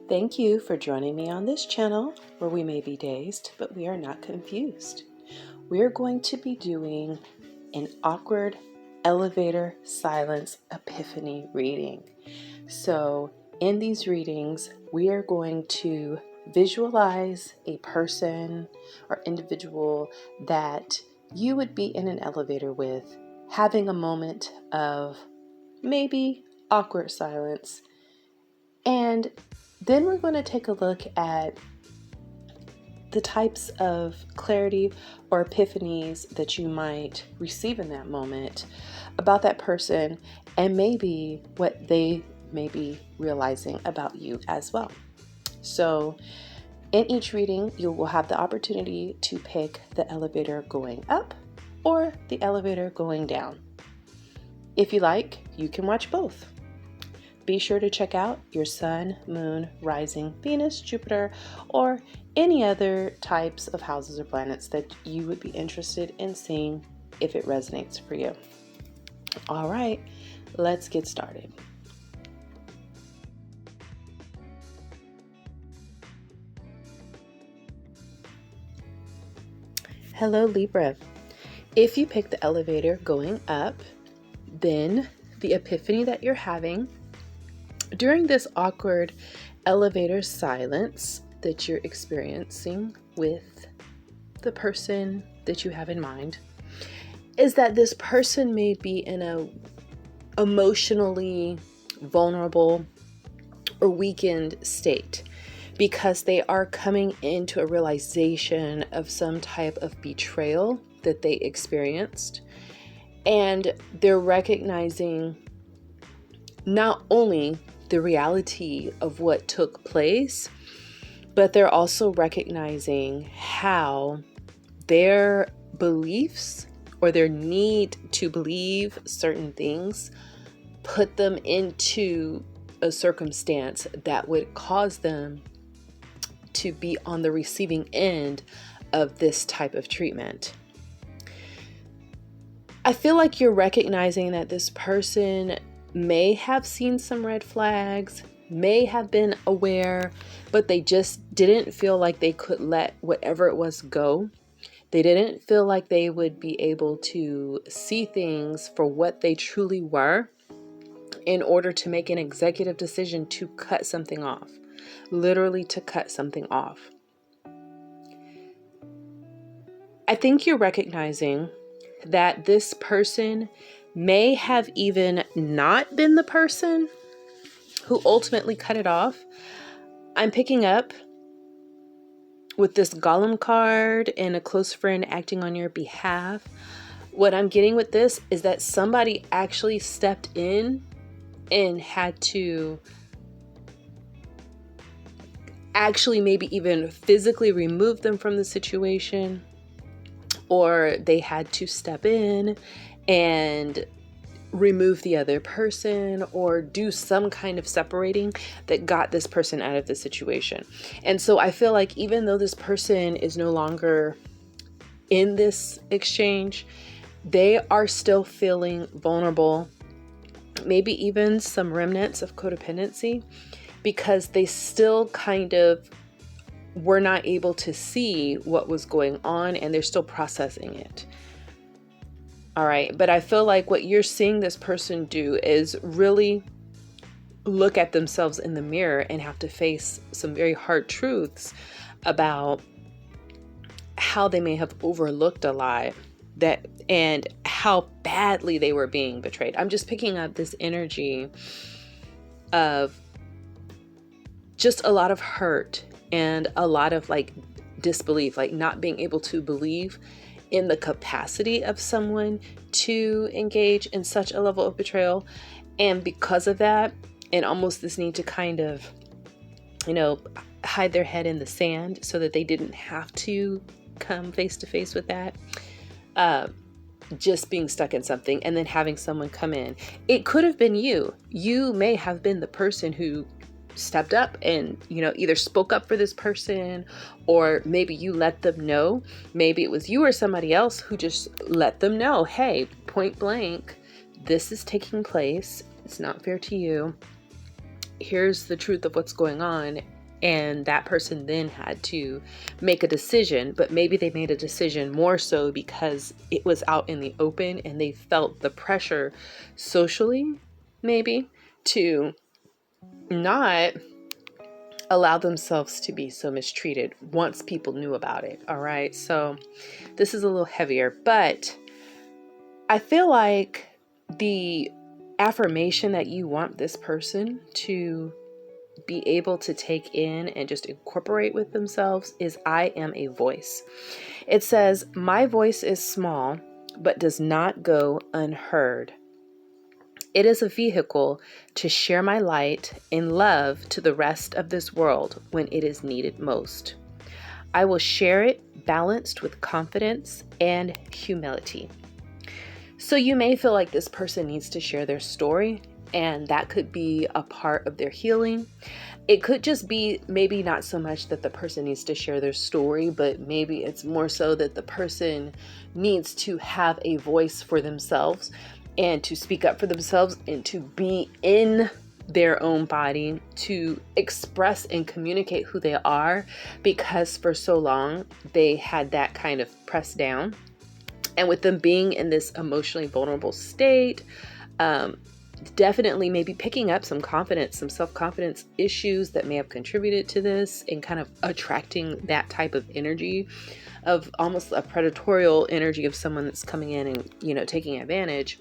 Thank you for joining me on this channel where we may be dazed, but we are not confused. We are going to be doing an awkward elevator silence epiphany reading. So in these readings, we are going to visualize a person or individual that you would be in an elevator with, having a moment of maybe awkward silence. And then we're going to take a look at the types of clarity or epiphanies that you might receive in that moment about that person, and maybe what they may be realizing about you as well. So in each reading, you will have the opportunity to pick the elevator going up or the elevator going down. If you like, you can watch both. Be sure to check out your sun, moon, rising, Venus, Jupiter, or any other types of houses or planets that you would be interested in seeing if it resonates for you. All right, let's get started. Hello, Libra. If you pick the elevator going up, then the epiphany that you're having during this awkward elevator silence that you're experiencing with the person that you have in mind is that this person may be in a emotionally vulnerable or weakened state because they are coming into a realization of some type of betrayal that they experienced, and they're recognizing not only the reality of what took place, but they're also recognizing how their beliefs or their need to believe certain things put them into a circumstance that would cause them to be on the receiving end of this type of treatment. I feel like you're recognizing that this person may have seen some red flags, may have been aware, but they just didn't feel like they could let whatever it was go. They didn't feel like they would be able to see things for what they truly were in order to make an executive decision to cut something off, literally to cut something off. I think you're recognizing that this person may have even not been the person who ultimately cut it off. I'm picking up with this Golem card and a close friend acting on your behalf. What I'm getting with this is that somebody actually stepped in and had to actually maybe even physically remove them from the situation, or they had to step in and remove the other person or do some kind of separating that got this person out of the situation. And so I feel like even though this person is no longer in this exchange, they are still feeling vulnerable, maybe even some remnants of codependency, because they still kind of were not able to see what was going on and they're still processing it. All right. But I feel like what you're seeing this person do is really look at themselves in the mirror and have to face some very hard truths about how they may have overlooked a lot that and how badly they were being betrayed. I'm just picking up this energy of just a lot of hurt and a lot of like disbelief, like not being able to believe in the capacity of someone to engage in such a level of betrayal. And because of that, and almost this need to kind of, hide their head in the sand so that they didn't have to come face to face with that, just being stuck in something and then having someone come in. It could have been you. You may have been the person who stepped up and, either spoke up for this person, or maybe you let them know. Maybe it was you or somebody else who just let them know, hey, point blank, this is taking place. It's not fair to you. here's the truth of what's going on. And that person then had to make a decision, but maybe they made a decision more so because it was out in the open and they felt the pressure socially, maybe, to not allow themselves to be so mistreated once people knew about it. All right. So this is a little heavier, but I feel like the affirmation that you want this person to be able to take in and just incorporate with themselves is, I am a voice. It says, my voice is small, but does not go unheard. It is a vehicle to share my light and love to the rest of this world when it is needed most. I will share it balanced with confidence and humility. So you may feel like this person needs to share their story, and that could be a part of their healing. It could just be maybe not so much that the person needs to share their story, but maybe it's more so that the person needs to have a voice for themselves and to speak up for themselves and to be in their own body, to express and communicate who they are, because for so long they had that kind of pressed down. And with them being in this emotionally vulnerable state, definitely maybe picking up some confidence, some self-confidence issues that may have contributed to this, and kind of attracting that type of energy of almost a predatorial energy of someone that's coming in and, taking advantage.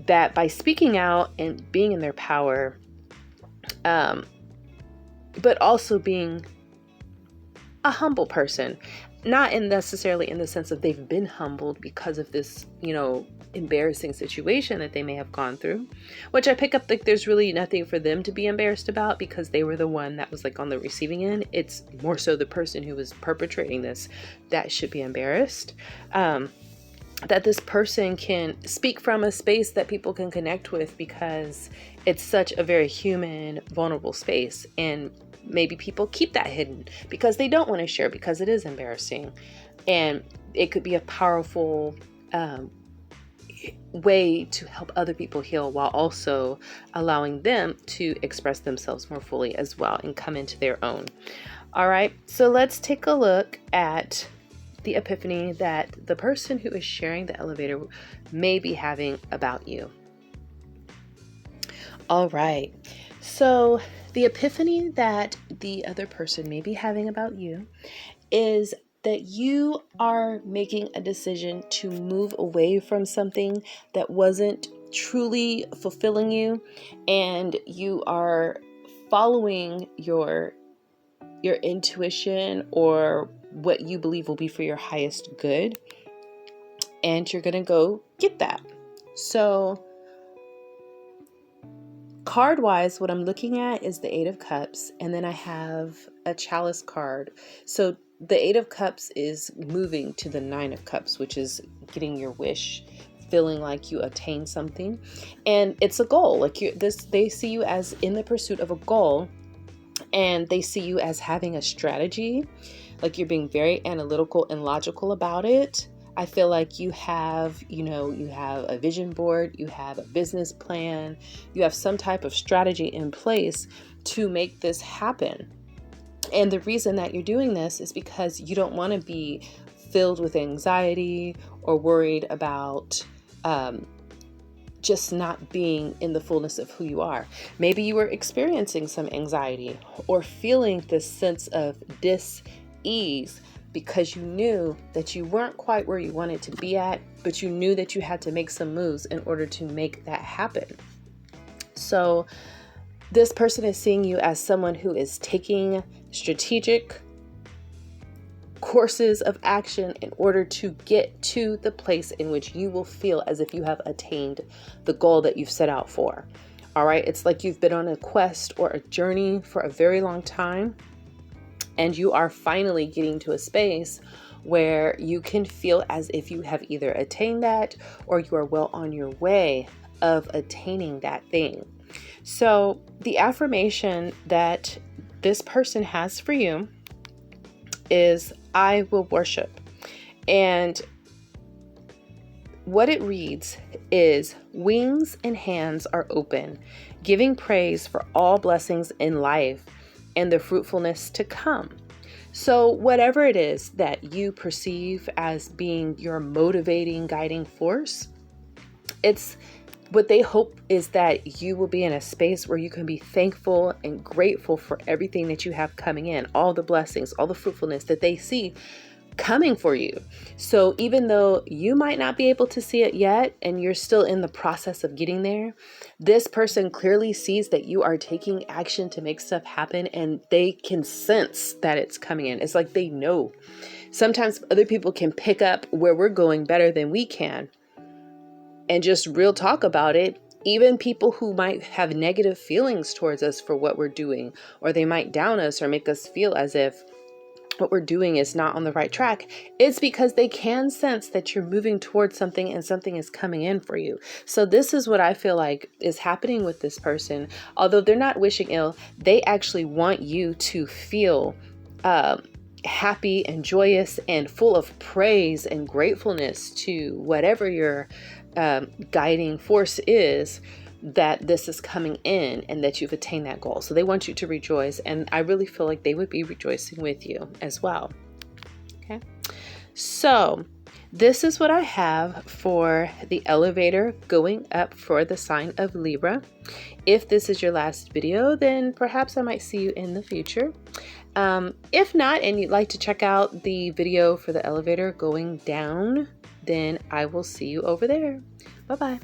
That by speaking out and being in their power, but also being a humble person, not necessarily in the sense of they've been humbled because of this, embarrassing situation that they may have gone through, which I pick up like there's really nothing for them to be embarrassed about because they were the one that was like on the receiving end. It's more so the person who was perpetrating this that should be embarrassed. That this person can speak from a space that people can connect with because it's such a very human, vulnerable space. And maybe people keep that hidden because they don't want to share because it is embarrassing. And it could be a powerful way to help other people heal while also allowing them to express themselves more fully as well and come into their own. All right, so let's take a look at the epiphany that the person who is sharing the elevator may be having about you. All right, so the epiphany that the other person may be having about you is that you are making a decision to move away from something that wasn't truly fulfilling you, and you are following your intuition or what you believe will be for your highest good, and you're gonna go get that. So card wise, what I'm looking at is the Eight of Cups, and then I have a Chalice card. So the Eight of Cups is moving to the Nine of Cups, which is getting your wish, feeling like you attain something, and it's a goal. Like they see you as in the pursuit of a goal, and they see you as having a strategy, like you're being very analytical and logical about it. I feel like you have a vision board, you have a business plan, you have some type of strategy in place to make this happen. And the reason that you're doing this is because you don't want to be filled with anxiety or worried about just not being in the fullness of who you are. Maybe you were experiencing some anxiety or feeling this sense of dis-ease because you knew that you weren't quite where you wanted to be at, but you knew that you had to make some moves in order to make that happen. So this person is seeing you as someone who is taking strategic courses of action in order to get to the place in which you will feel as if you have attained the goal that you've set out for. All right. It's like you've been on a quest or a journey for a very long time, and you are finally getting to a space where you can feel as if you have either attained that or you are well on your way of attaining that thing. So the affirmation that this person has for you is, I will worship. And what it reads is, wings and hands are open, giving praise for all blessings in life and the fruitfulness to come. So whatever it is that you perceive as being your motivating guiding force, it's what they hope is that you will be in a space where you can be thankful and grateful for everything that you have coming in, all the blessings, all the fruitfulness that they see coming for you. So even though you might not be able to see it yet and you're still in the process of getting there, this person clearly sees that you are taking action to make stuff happen, and they can sense that it's coming in. It's like they know. Sometimes other people can pick up where we're going better than we can, and just real talk about it. Even people who might have negative feelings towards us for what we're doing, or they might down us or make us feel as if what we're doing is not on the right track, it's because they can sense that you're moving towards something and something is coming in for you. So this is what I feel like is happening with this person. Although they're not wishing ill, they actually want you to feel happy and joyous and full of praise and gratefulness to whatever your guiding force is, that this is coming in and that you've attained that goal. So they want you to rejoice, and I really feel like they would be rejoicing with you as well. Okay, so this is what I have for the elevator going up for the sign of Libra. If this is your last video, then perhaps I might see you in the future. If not, and you'd like to check out the video for the elevator going down, then I will see you over there. Bye-bye.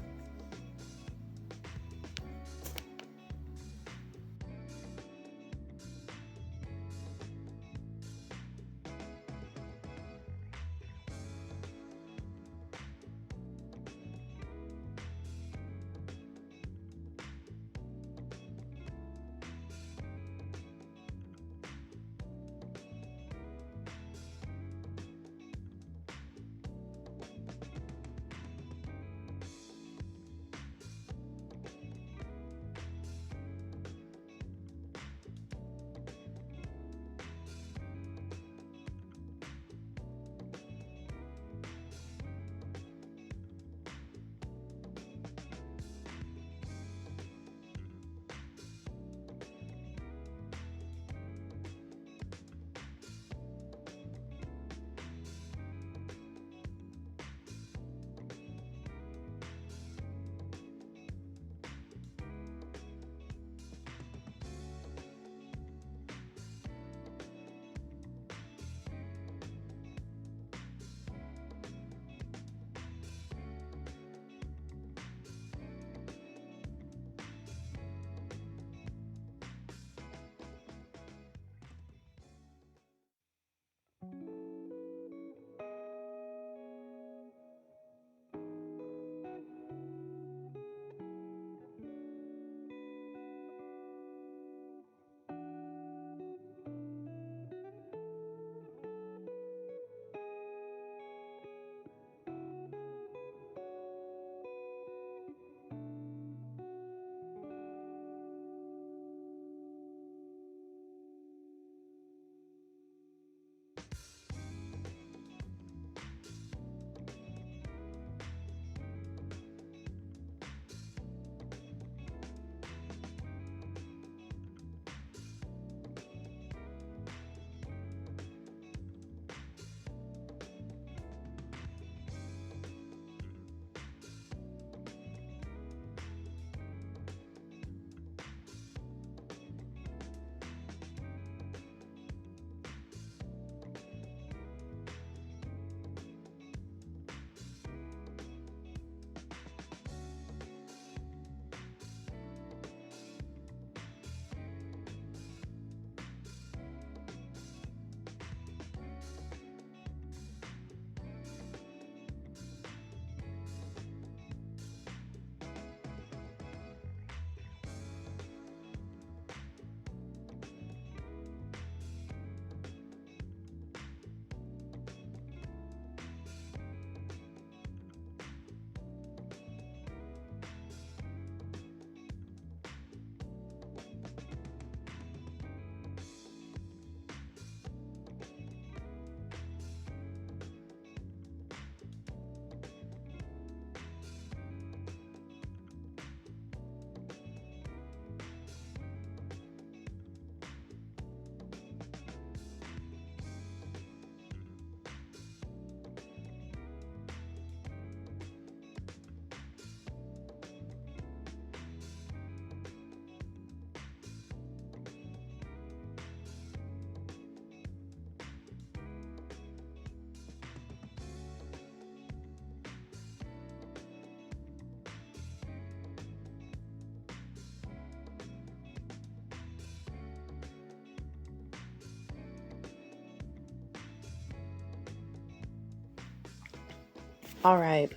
All right,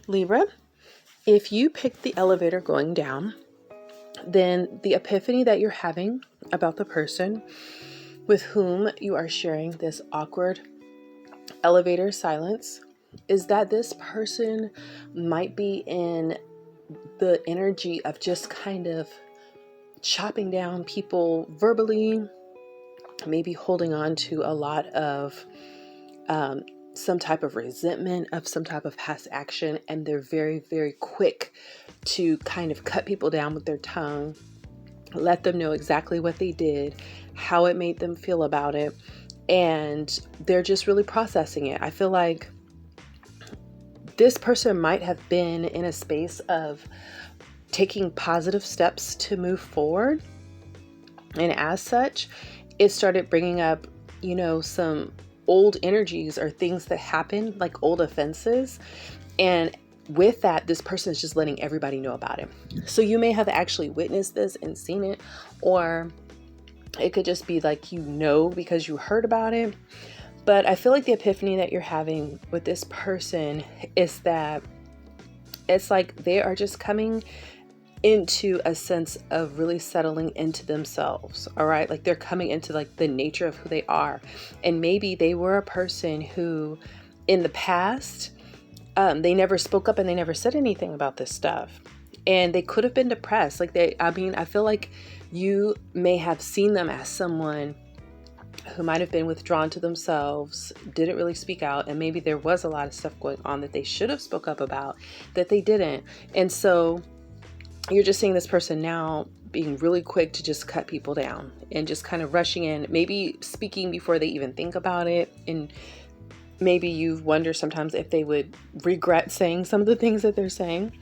Libra, if you pick the elevator going down, then the epiphany that you're having about the person with whom you are sharing this awkward elevator silence is that this person might be in the energy of just kind of chopping down people verbally, maybe holding on to a lot of some type of resentment of some type of past action, and they're very, very quick to kind of cut people down with their tongue, let them know exactly what they did, how it made them feel about it, and they're just really processing it. I feel like this person might have been in a space of taking positive steps to move forward, and as such, it started bringing up, some old energies or things that happened, like old offenses. And with that, this person is just letting everybody know about it. So you may have actually witnessed this and seen it, or it could just be like, because you heard about it. But I feel like the epiphany that you're having with this person is that it's like they are just coming into a sense of really settling into themselves. All right. Like they're coming into like the nature of who they are. And maybe they were a person who in the past, they never spoke up and they never said anything about this stuff. And they could have been depressed. I feel like you may have seen them as someone who might have been withdrawn to themselves, didn't really speak out. And maybe there was a lot of stuff going on that they should have spoke up about that they didn't. And so you're just seeing this person now being really quick to just cut people down and just kind of rushing in, maybe speaking before they even think about it. And maybe you wonder sometimes if they would regret saying some of the things that they're saying.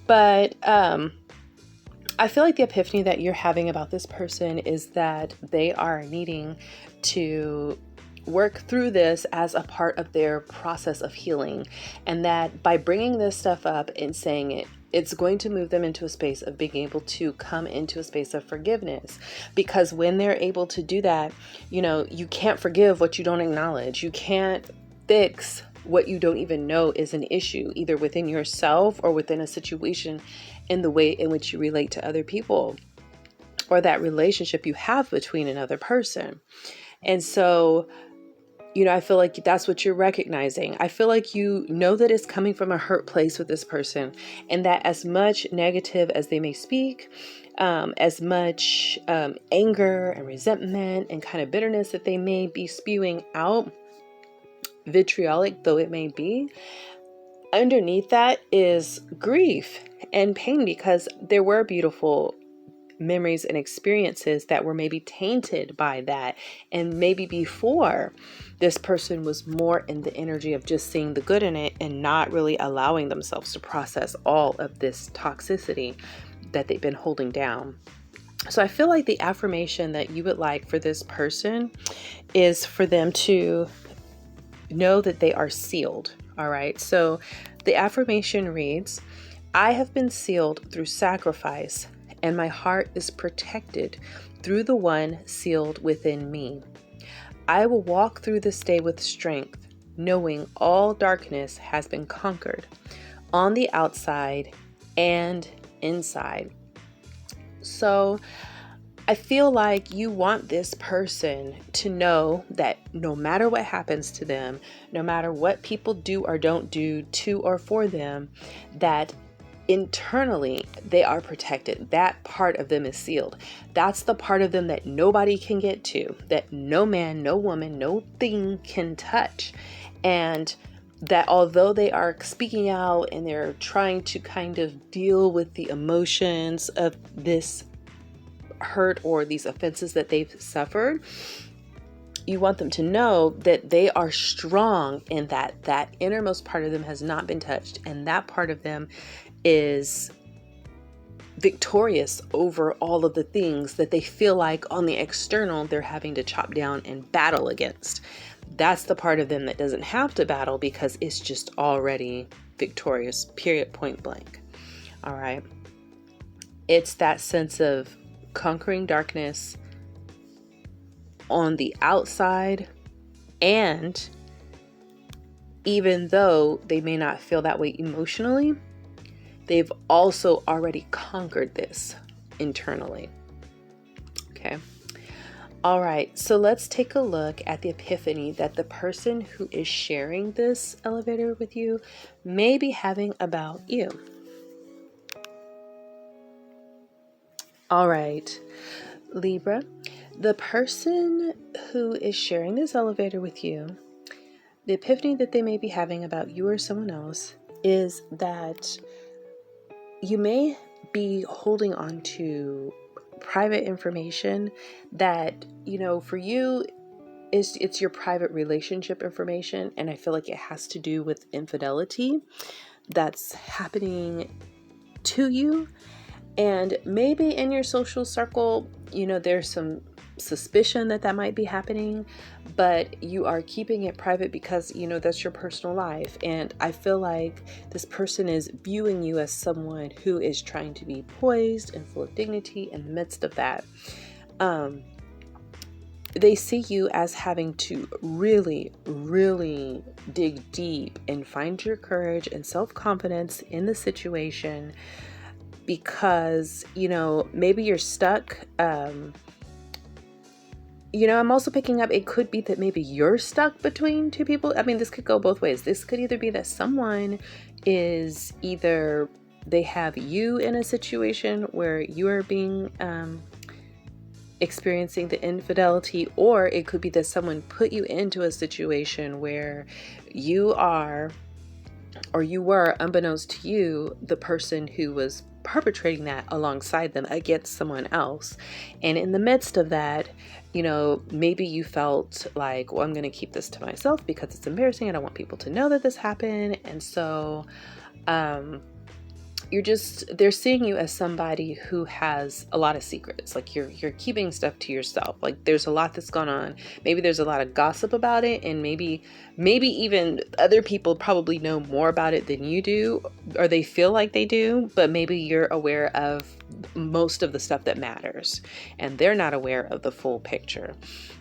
But I feel like the epiphany that you're having about this person is that they are needing to work through this as a part of their process of healing. And that by bringing this stuff up and saying it, it's going to move them into a space of being able to come into a space of forgiveness. Because when they're able to do that, you can't forgive what you don't acknowledge. You can't fix what you don't even know is an issue, either within yourself or within a situation, in the way in which you relate to other people or that relationship you have between another person. And so, I feel like that's what you're recognizing. I feel like that it's coming from a hurt place with this person, and that as much negative as they may speak, as much anger and resentment and kind of bitterness that they may be spewing out, vitriolic though it may be, underneath that is grief and pain, because there were beautiful memories and experiences that were maybe tainted by that. And maybe before, this person was more in the energy of just seeing the good in it and not really allowing themselves to process all of this toxicity that they've been holding down. So I feel like the affirmation that you would like for this person is for them to know that they are sealed. All right. So the affirmation reads, I have been sealed through sacrifice, and my heart is protected through the one sealed within me. I will walk through this day with strength, knowing all darkness has been conquered on the outside and inside. So I feel like you want this person to know that no matter what happens to them, no matter what people do or don't do to or for them, that internally they are protected. That part of them is sealed. That's the part of them that nobody can get to, that no man, no woman, no thing can touch. And that although they are speaking out and they're trying to kind of deal with the emotions of this hurt or these offenses that they've suffered, you want them to know that they are strong and that innermost part of them has not been touched, and that part of them is victorious over all of the things that they feel like on the external they're having to chop down and battle against. That's the part of them that doesn't have to battle because it's just already victorious, period, point blank. All right. It's that sense of conquering darkness on the outside and even though they may not feel that way emotionally, they've also already conquered this internally. Okay. All right. So let's take a look at the epiphany that the person who is sharing this elevator with you may be having about you. All right, Libra, the person who is sharing this elevator with you, the epiphany that they may be having about you or someone else is that you may be holding on to private information that, for you, it's your private relationship information. And I feel like it has to do with infidelity that's happening to you. And maybe in your social circle, there's some suspicion that might be happening, but you are keeping it private because, that's your personal life. And I feel like this person is viewing you as someone who is trying to be poised and full of dignity in the midst of that. They see you as having to really, really dig deep and find your courage and self-confidence in the situation, because, maybe you're stuck. I'm also picking up, it could be that maybe you're stuck between two people. I mean, this could go both ways. This could either be that someone is either they have you in a situation where you are being experiencing the infidelity, or it could be that someone put you into a situation where you are, or you were, unbeknownst to you, the person who was perpetrating that alongside them against someone else. And in the midst of that, maybe you felt like, well, I'm going to keep this to myself because it's embarrassing. I don't want people to know that this happened. And so, they're seeing you as somebody who has a lot of secrets. Like you're keeping stuff to yourself. Like there's a lot that's gone on. Maybe there's a lot of gossip about it, and maybe even other people probably know more about it than you do, or they feel like they do, but maybe you're aware of most of the stuff that matters and they're not aware of the full picture.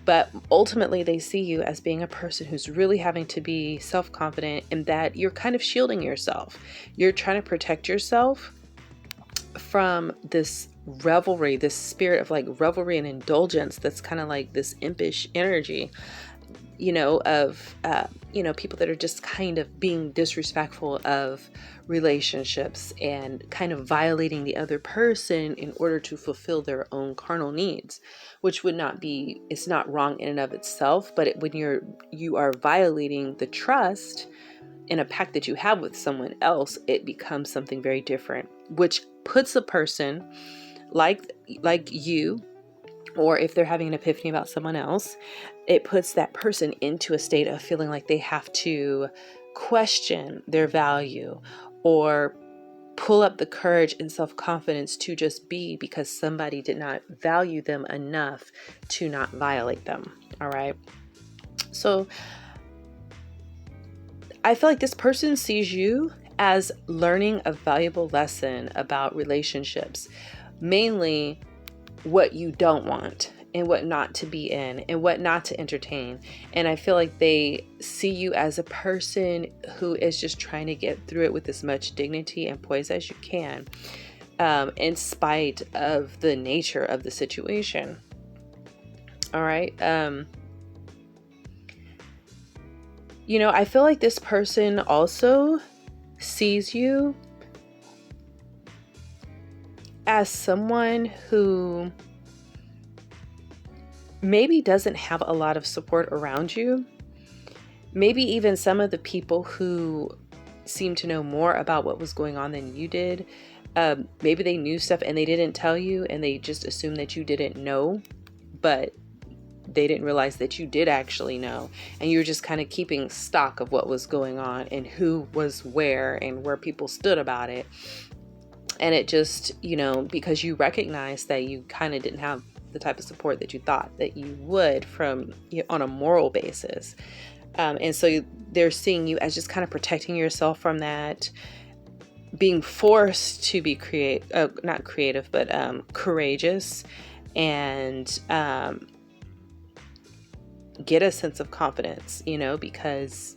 But ultimately they see you as being a person who's really having to be self-confident, and that you're kind of shielding yourself. You're trying to protect yourself from this revelry, this spirit of like revelry and indulgence that's kind of like this impish energy, of people that are just kind of being disrespectful of relationships and kind of violating the other person in order to fulfill their own carnal needs, which would not be, it's not wrong in and of itself, but when you are violating the trust in a pact that you have with someone else, it becomes something very different, which puts a person like you, or if they're having an epiphany about someone else, it puts that person into a state of feeling like they have to question their value or pull up the courage and self-confidence to just be, because somebody did not value them enough to not violate them. All right. So I feel like this person sees you as learning a valuable lesson about relationships, mainly what you don't want and what not to be in and what not to entertain. And I feel like they see you as a person who is just trying to get through it with as much dignity and poise as you can, in spite of the nature of the situation. All right. I feel like this person also sees you as someone who maybe doesn't have a lot of support around you. Maybe even some of the people who seem to know more about what was going on than you did. Maybe they knew stuff and they didn't tell you, and they just assumed that you didn't know, but they didn't realize that you did actually know. And you were just kind of keeping stock of what was going on and who was where and where people stood about it. And it just, because you recognized that you kind of didn't have the type of support that you thought that you would from on a moral basis. And so they're seeing you as just kind of protecting yourself from that, being forced to be not creative, but courageous, and get a sense of confidence, because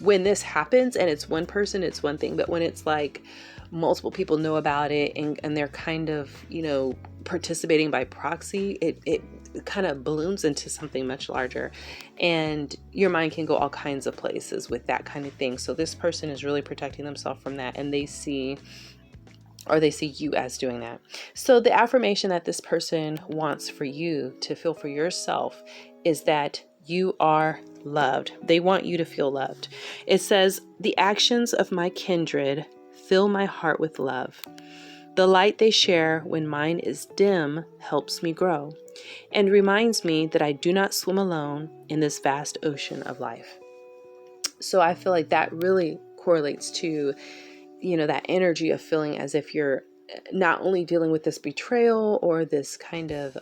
when this happens and it's one person, it's one thing, but when it's like multiple people know about it and they're kind of, you know, participating by proxy, it kind of balloons into something much larger, and your mind can go all kinds of places with that kind of thing. So this person is really protecting themselves from that, and they see you as doing that. So the affirmation that this person wants for you to feel for yourself is that you are loved. They want you to feel loved. It says, "The actions of my kindred fill my heart with love. The light they share when mine is dim helps me grow and reminds me that I do not swim alone in this vast ocean of life." So I feel like that really correlates to, you know, that energy of feeling as if you're not only dealing with this betrayal or this kind of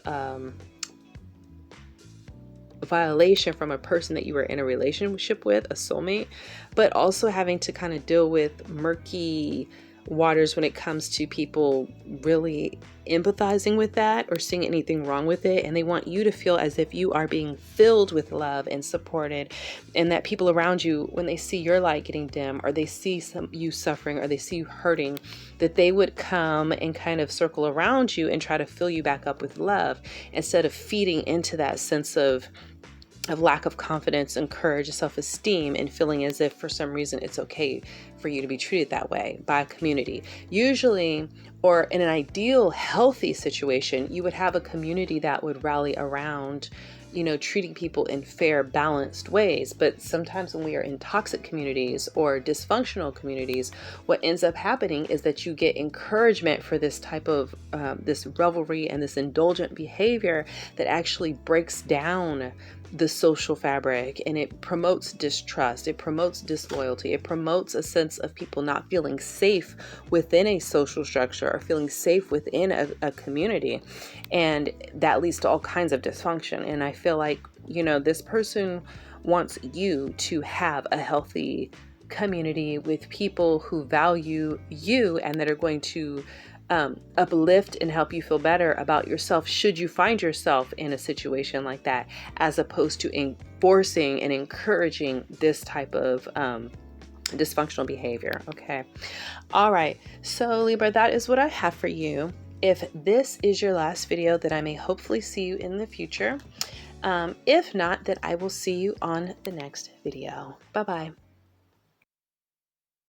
violation from a person that you were in a relationship with, a soulmate, but also having to kind of deal with murky waters when it comes to people really empathizing with that or seeing anything wrong with it. And they want you to feel as if you are being filled with love and supported, and that people around you, when they see your light getting dim, or they see you suffering, or they see you hurting, that they would come and kind of circle around you and try to fill you back up with love, instead of feeding into that sense of lack of confidence and courage, self-esteem, and feeling as if for some reason it's okay for you to be treated that way by a community. Usually, or in an ideal healthy situation, you would have a community that would rally around, you know, treating people in fair, balanced ways. But sometimes when we are in toxic communities or dysfunctional communities, what ends up happening is that you get encouragement for this type of this revelry and this indulgent behavior that actually breaks down the social fabric, and it promotes distrust, it promotes disloyalty, it promotes a sense of people not feeling safe within a social structure or feeling safe within a community, and that leads to all kinds of dysfunction. And I feel like, you know, this person wants you to have a healthy community with people who value you and that are going to uplift and help you feel better about yourself should you find yourself in a situation like that, as opposed to enforcing and encouraging this type of dysfunctional behavior. Okay. All right. So Libra, that is what I have for you. If this is your last video, then I may hopefully see you in the future. If not, then I will see you on the next video. Bye-bye.